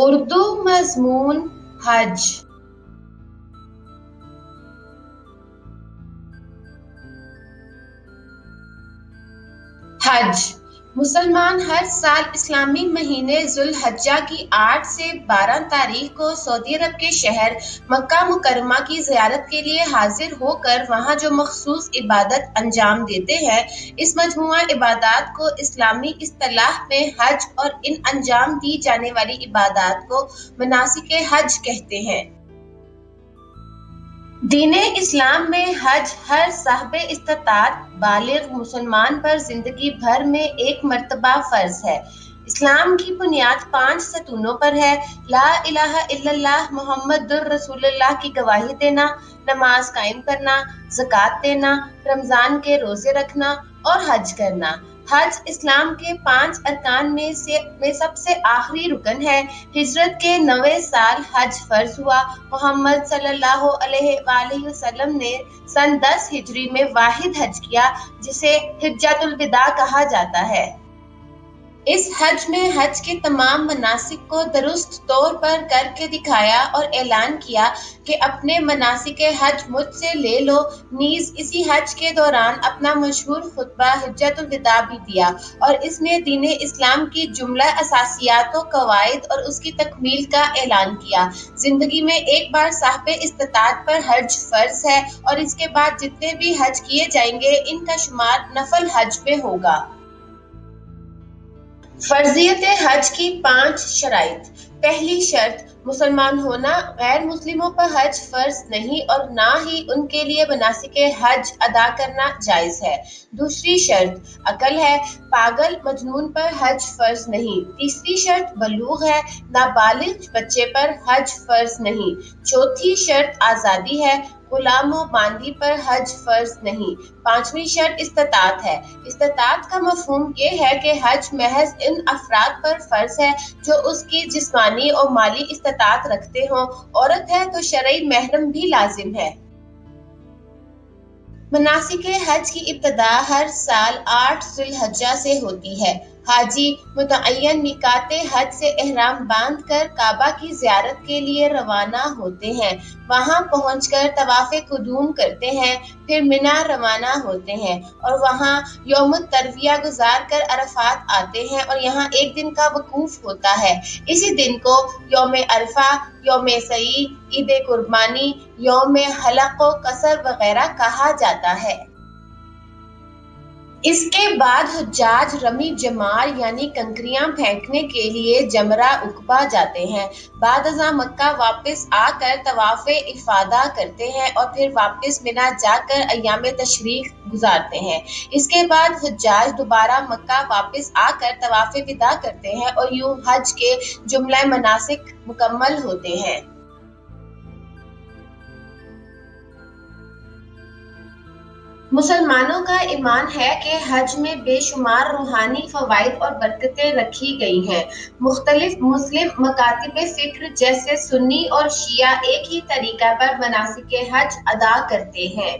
اردو مضمون حج۔ حج مسلمان ہر سال اسلامی مہینے ذوالحجہ کی 8 سے 12 تاریخ کو سعودی عرب کے شہر مکہ مکرمہ کی زیارت کے لیے حاضر ہو کر وہاں جو مخصوص عبادت انجام دیتے ہیں، اس مجموعہ عبادات کو اسلامی اصطلاح میں حج اور ان انجام دی جانے والی عبادات کو مناسک حج کہتے ہیں۔ دین اسلام میں حج ہر صاحب استطاعت بالغ مسلمان پر زندگی بھر میں ایک مرتبہ فرض ہے۔ اسلام کی بنیاد 5 ستونوں پر ہے: لا الہ الا اللہ محمد رسول اللہ کی گواہی دینا، نماز قائم کرنا، زکوٰۃ دینا، رمضان کے روزے رکھنا اور حج کرنا۔ حج اسلام کے 5 ارکان میں سب سے آخری رکن ہے۔ ہجرت کے 9ویں سال حج فرض ہوا۔ محمد صلی اللہ علیہ وآلہ وسلم نے سن 10 ہجری میں واحد حج کیا، جسے حجۃ الوداع کہا جاتا ہے۔ اس حج میں حج کے تمام مناسک کو درست طور پر کر کے دکھایا اور اعلان کیا کہ اپنے مناسک حج مجھ سے لے لو۔ نیز اسی حج کے دوران اپنا مشہور خطبہ حجۃ الوداع بھی دیا اور اس میں دین اسلام کی جملہ اساسیات و قواعد اور اس کی تکمیل کا اعلان کیا۔ زندگی میں ایک بار صاحب استطاعت پر حج فرض ہے اور اس کے بعد جتنے بھی حج کیے جائیں گے ان کا شمار نفل حج میں ہوگا۔ فرضیت حج کی 5 شرائط۔ پہلی شرط، مسلمان ہونا۔ غیر مسلموں پر حج فرض نہیں اور نہ ہی ان کے لیے مناسک حج ادا کرنا جائز ہے۔ دوسری شرط، عقل ہے۔ پاگل مجنون پر حج فرض نہیں۔ تیسری شرط، بلوغ ہے۔ نابالغ بچے پر حج فرض نہیں۔ چوتھی شرط، آزادی ہے۔ غلام و باندی پر حج فرض نہیں۔ پانچویں شرط، استطاعت ہے۔ استطاعت کا مفہوم یہ ہے کہ حج محض ان افراد پر فرض ہے جو اس کی جسمانی اور مالی استطاعت رکھتے ہوں۔ عورت ہے تو شرعی محرم بھی لازم ہے۔ مناسک حج کی ابتدا ہر سال 8 ذوالحجہ سے ہوتی ہے۔ حاجی متعین میقات حج سے احرام باندھ کر کعبہ کی زیارت کے لیے روانہ ہوتے ہیں۔ وہاں پہنچ کر طواف قدوم کرتے ہیں، پھر منی روانہ ہوتے ہیں اور وہاں یوم الترویہ گزار کر عرفات آتے ہیں اور یہاں ایک دن کا وقوف ہوتا ہے۔ اسی دن کو یوم عرفہ، یوم سعی، عید قربانی، یوم حلق و قصر وغیرہ کہا جاتا ہے۔ اس کے بعد حجاج رمی جمار یعنی کنکریاں پھینکنے کے لیے جمرہ عقبہ جاتے ہیں۔ بعد ازاں مکہ واپس آ کر طواف افاضہ کرتے ہیں اور پھر واپس منی جا کر ایام تشریق گزارتے ہیں۔ اس کے بعد حجاج دوبارہ مکہ واپس آ کر طواف وداع کرتے ہیں اور یوں حج کے جملہ مناسک مکمل ہوتے ہیں۔ مسلمانوں کا ایمان ہے کہ حج میں بے شمار روحانی فوائد اور برکتیں رکھی گئی ہیں۔ مختلف مسلم مکاتب فکر جیسے سنی اور شیعہ ایک ہی طریقہ پر مناسک حج ادا کرتے ہیں۔